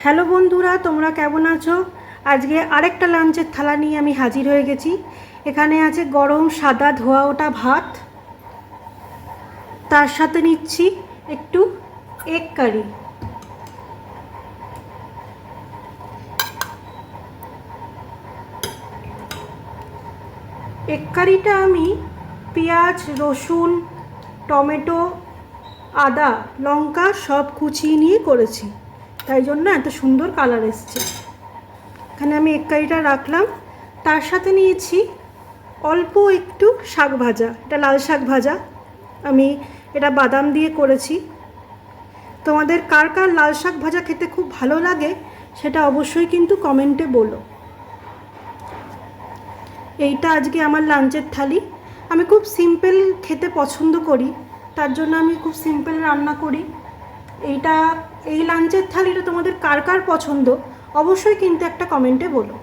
Hello বন্ধুরা, তোমরা কেমন আছো? আজকে আরেকটা লাঞ্চের থালা নিয়ে আমি হাজির হয়ে গেছি। এখানে আছে গরম সাদা ধোয়া ওঠা ভাত, তার সাথে নিচ্ছি একটু এগ কারি। এগ কারিটা আমি পেঁয়াজ, রসুন, টমেটো, আদা, লঙ্কা সব কুচিয়ে নিয়ে করেছি, তাই জন্য এত সুন্দর কালার এসছে। এখানে আমি এগ কারিটা রাখলাম, তার সাথে নিয়েছি অল্প একটু শাক ভাজা। এটা লাল শাক ভাজা, আমি এটা বাদাম দিয়ে করেছি। তোমাদের কার কার লাল শাক ভাজা খেতে খুব ভালো লাগে সেটা অবশ্যই কিন্তু কমেন্টে বলো। এইটা আজকে আমার লাঞ্চের থালি। আমি খুব সিম্পল খেতে পছন্দ করি, তার জন্য আমি খুব সিম্পল রান্না করি। এই লাঞ্চের থালিটা তোমাদের কার কার পছন্দ অবশ্যই কিন্তু একটা কমেন্টে বলো।